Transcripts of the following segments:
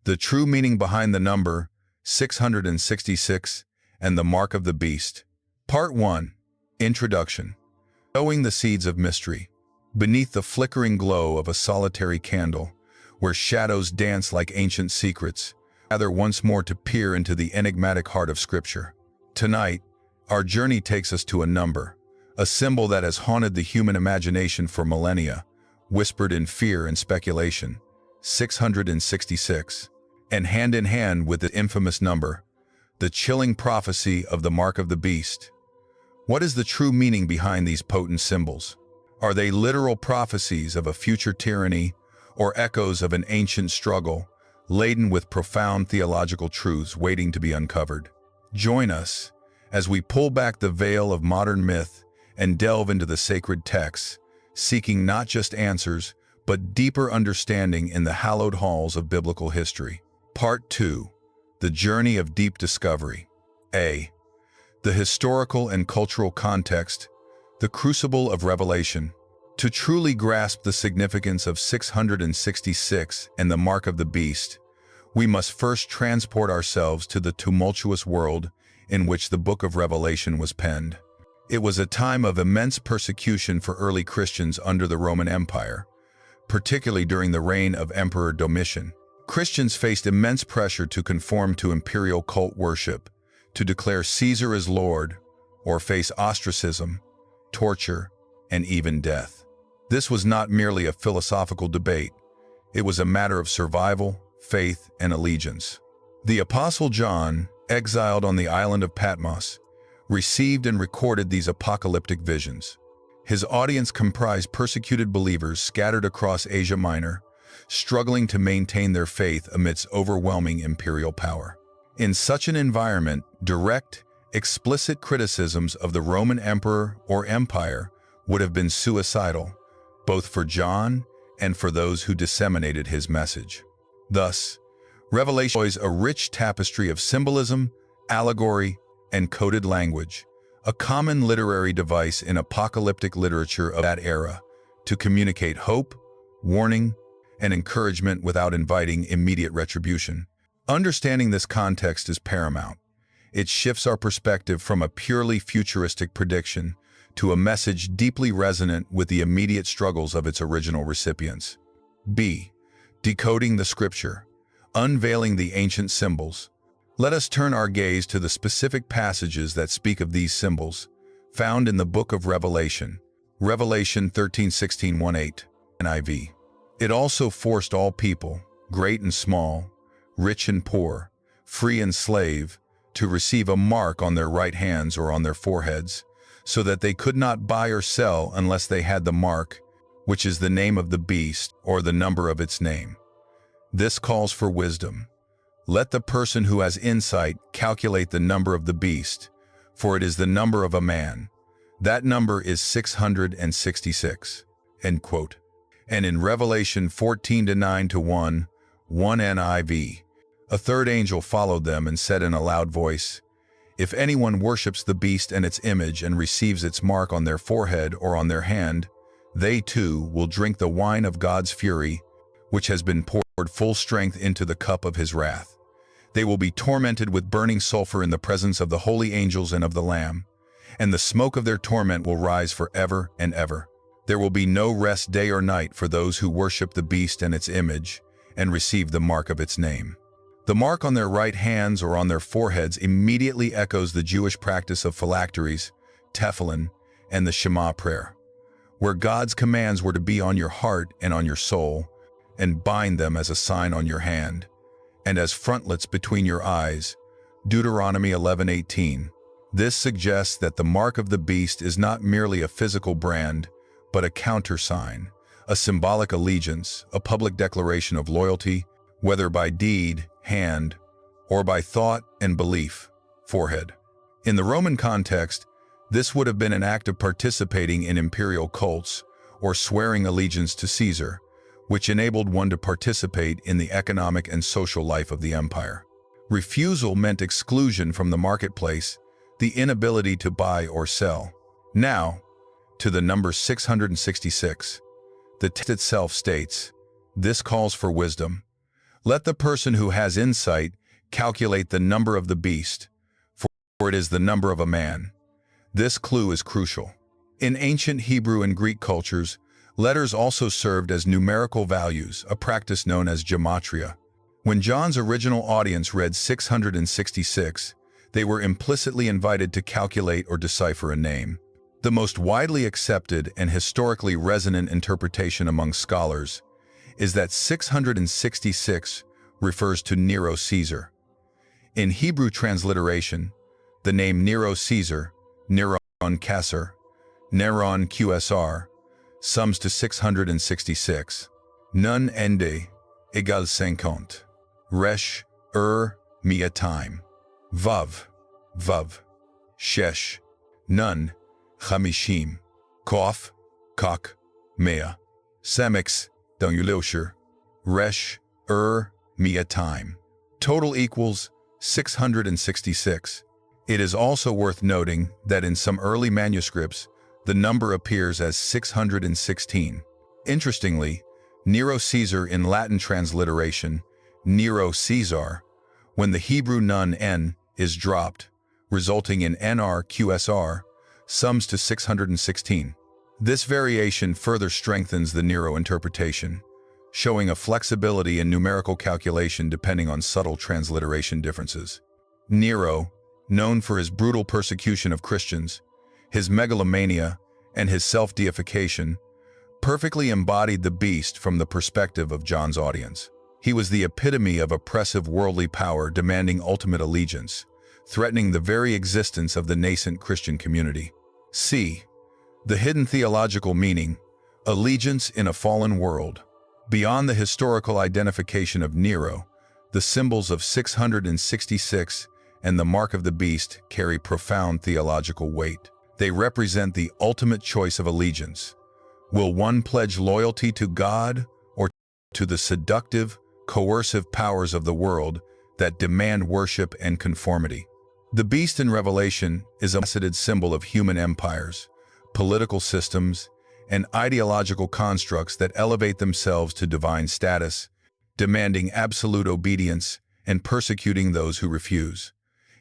The true meaning behind the number 666 and the mark of the beast. Part 1. Introduction. Sowing the seeds of mystery. Beneath the flickering glow of a solitary candle, where shadows dance like ancient secrets, gather once more to peer into the enigmatic heart of Scripture. Tonight, our journey takes us to a number, a symbol that has haunted the human imagination for millennia, whispered in fear and speculation. 666. And hand in hand with the infamous number, the chilling prophecy of the mark of the beast. What is the true meaning behind these potent symbols? Are they literal prophecies of a future tyranny, or echoes of an ancient struggle, laden with profound theological truths waiting to be uncovered? Join us as we pull back the veil of modern myth and delve into the sacred texts, seeking not just answers, but deeper understanding in the hallowed halls of biblical history. Part 2. The Journey of Deep Discovery. A. The historical and cultural context, the crucible of revelation. To truly grasp the significance of 666 and the mark of the beast, we must first transport ourselves to the tumultuous world in which the book of Revelation was penned. It was a time of immense persecution for early Christians under the Roman Empire, particularly during the reign of Emperor Domitian. Christians faced immense pressure to conform to imperial cult worship, to declare Caesar as Lord, or face ostracism, torture, and even death. This was not merely a philosophical debate. It was a matter of survival, faith, and allegiance. The Apostle John, exiled on the island of Patmos, received and recorded these apocalyptic visions. His audience comprised persecuted believers scattered across Asia Minor, struggling to maintain their faith amidst overwhelming imperial power. In such an environment, direct, explicit criticisms of the Roman emperor or empire would have been suicidal, both for John and for those who disseminated his message. Thus, Revelation enjoys a rich tapestry of symbolism, allegory, and coded language, a common literary device in apocalyptic literature of that era to communicate hope, warning, and encouragement without inviting immediate retribution. Understanding this context is paramount. It shifts our perspective from a purely futuristic prediction to a message deeply resonant with the immediate struggles of its original recipients. B. Decoding the Scripture. Unveiling the ancient symbols. Let us turn our gaze to the specific passages that speak of these symbols, found in the book of Revelation, Revelation 13:16-18, NIV. It also forced all people, great and small, rich and poor, free and slave, to receive a mark on their right hands or on their foreheads, so that they could not buy or sell unless they had the mark, which is the name of the beast or the number of its name. This calls for wisdom. Let the person who has insight calculate the number of the beast, for it is the number of a man. That number is 666. End quote. And in Revelation 14:9-1, 1 NIV, a third angel followed them and said in a loud voice, "If anyone worships the beast and its image and receives its mark on their forehead or on their hand, they too will drink the wine of God's fury, which has been poured full strength into the cup of his wrath. They will be tormented with burning sulfur in the presence of the holy angels and of the Lamb, and the smoke of their torment will rise forever and ever. There will be no rest day or night for those who worship the beast and its image and receive the mark of its name." The mark on their right hands or on their foreheads immediately echoes the Jewish practice of phylacteries, tefillin, and the Shema prayer, where God's commands were to be on your heart and on your soul, and bind them as a sign on your hand, and as frontlets between your eyes, Deuteronomy 11:18. This suggests that the mark of the beast is not merely a physical brand, but a countersign, a symbolic allegiance, a public declaration of loyalty, whether by deed, hand, or by thought and belief, forehead. In the Roman context, this would have been an act of participating in imperial cults or swearing allegiance to Caesar, which enabled one to participate in the economic and social life of the empire. Refusal meant exclusion from the marketplace, the inability to buy or sell. Now, to the number 666. The text itself states, "This calls for wisdom. Let the person who has insight calculate the number of the beast, for it is the number of a man. This clue is crucial. In ancient Hebrew and Greek cultures, letters also served as numerical values, a practice known as gematria. When John's original audience read 666, they were implicitly invited to calculate or decipher a name. The most widely accepted and historically resonant interpretation among scholars is that 666 refers to Nero Caesar. In Hebrew transliteration, the name Nero Caesar, Neron Caesar, Neron QSR, sums to 666. Nun ende égale 50. Resh mia time. Vav, shesh, nun, chamishim, kof, kak, mea, semix, dungulosher, resh, mia time. Total equals 666. It is also worth noting that in some early manuscripts, the number appears as 616. Interestingly, Nero Caesar in Latin transliteration, Nero Caesar, when the Hebrew nun n is dropped, resulting in NR-QSR, sums to 616. This variation further strengthens the Nero interpretation, showing a flexibility in numerical calculation depending on subtle transliteration differences. Nero, known for his brutal persecution of Christians, his megalomania, and his self-deification, perfectly embodied the beast from the perspective of John's audience. He was the epitome of oppressive worldly power demanding ultimate allegiance, threatening the very existence of the nascent Christian community. C. The hidden theological meaning, allegiance in a fallen world. Beyond the historical identification of Nero, the symbols of 666 and the mark of the beast carry profound theological weight. They represent the ultimate choice of allegiance. Will one pledge loyalty to God or to the seductive, coercive powers of the world that demand worship and conformity? The beast in Revelation is a multifaceted symbol of human empires, political systems, and ideological constructs that elevate themselves to divine status, demanding absolute obedience and persecuting those who refuse.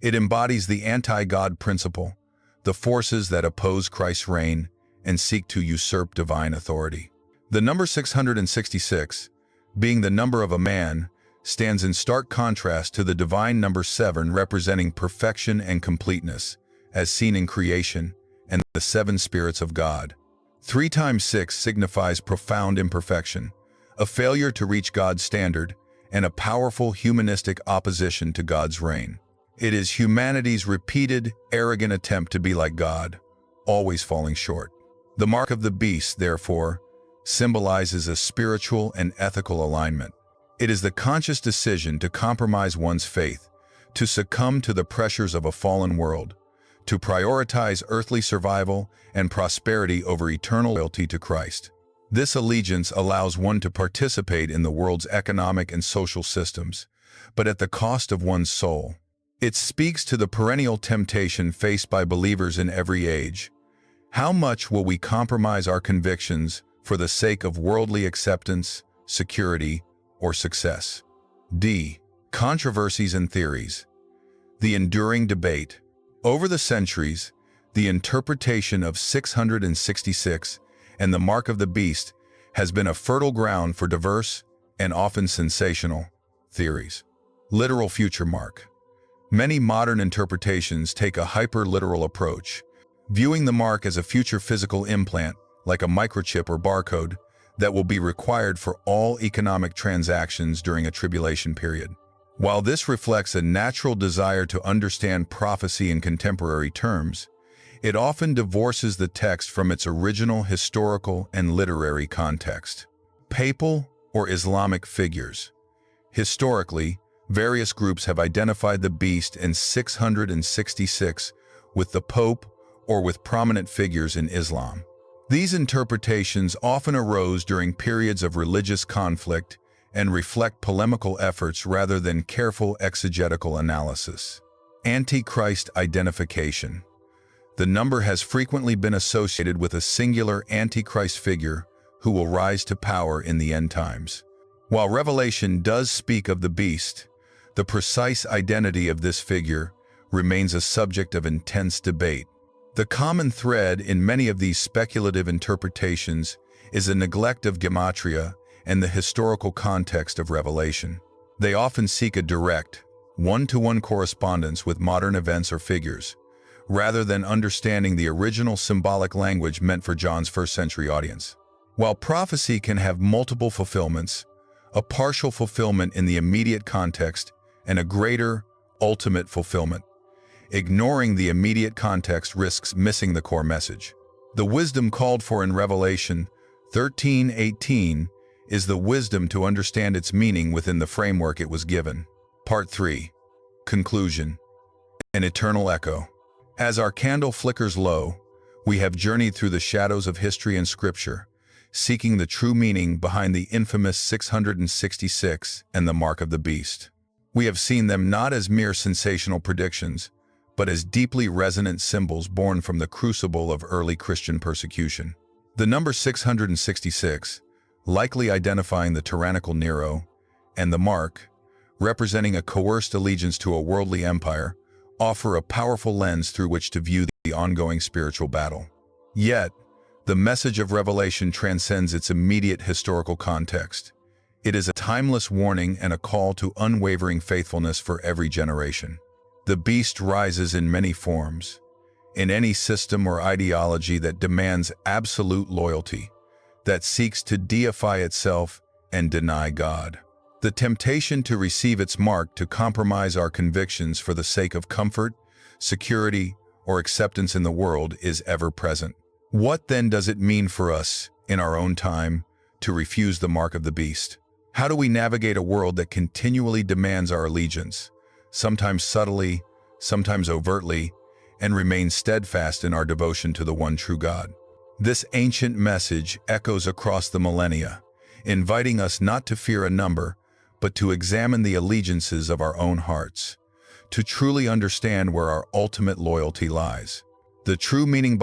It embodies the anti-God principle, the forces that oppose Christ's reign and seek to usurp divine authority. The number 666, being the number of a man, stands in stark contrast to the divine number 7 representing perfection and completeness, as seen in creation and the 7 spirits of God. 3 times 6 signifies profound imperfection, a failure to reach God's standard, and a powerful humanistic opposition to God's reign. It is humanity's repeated, arrogant attempt to be like God, always falling short. The mark of the beast, therefore, symbolizes a spiritual and ethical alignment. It is the conscious decision to compromise one's faith, to succumb to the pressures of a fallen world, to prioritize earthly survival and prosperity over eternal loyalty to Christ. This allegiance allows one to participate in the world's economic and social systems, but at the cost of one's soul. It speaks to the perennial temptation faced by believers in every age. How much will we compromise our convictions for the sake of worldly acceptance, security, or success? D. Controversies and theories. The enduring debate. Over the centuries, the interpretation of 666 and the mark of the beast has been a fertile ground for diverse and often sensational theories. Literal future mark. Many modern interpretations take a hyper-literal approach, viewing the mark as a future physical implant, like a microchip or barcode, that will be required for all economic transactions during a tribulation period. While this reflects a natural desire to understand prophecy in contemporary terms, it often divorces the text from its original historical and literary context. Papal or Islamic figures. Historically, various groups have identified the beast in 666 with the Pope or with prominent figures in Islam. These interpretations often arose during periods of religious conflict and reflect polemical efforts rather than careful exegetical analysis. Antichrist identification. The number has frequently been associated with a singular Antichrist figure who will rise to power in the end times. While Revelation does speak of the beast, the precise identity of this figure remains a subject of intense debate. The common thread in many of these speculative interpretations is a neglect of gematria and the historical context of Revelation. They often seek a direct, one-to-one correspondence with modern events or figures, rather than understanding the original symbolic language meant for John's first-century audience. While prophecy can have multiple fulfillments, a partial fulfillment in the immediate context, and a greater, ultimate fulfillment, ignoring the immediate context risks missing the core message. The wisdom called for in Revelation 13:18 is the wisdom to understand its meaning within the framework it was given. Part 3. Conclusion. An eternal echo. As our candle flickers low, we have journeyed through the shadows of history and scripture, seeking the true meaning behind the infamous 666 and the mark of the beast. We have seen them not as mere sensational predictions, but as deeply resonant symbols born from the crucible of early Christian persecution. The number 666, likely identifying the tyrannical Nero, and the mark, representing a coerced allegiance to a worldly empire, offer a powerful lens through which to view the ongoing spiritual battle. Yet, the message of Revelation transcends its immediate historical context. It is a timeless warning and a call to unwavering faithfulness for every generation. The beast rises in many forms, in any system or ideology that demands absolute loyalty, that seeks to deify itself and deny God. The temptation to receive its mark to compromise our convictions for the sake of comfort, security, or acceptance in the world is ever present. What then does it mean for us, in our own time, to refuse the mark of the beast? How do we navigate a world that continually demands our allegiance, sometimes subtly, sometimes overtly, and remain steadfast in our devotion to the one true God? This ancient message echoes across the millennia, inviting us not to fear a number, but to examine the allegiances of our own hearts, to truly understand where our ultimate loyalty lies. The true meaning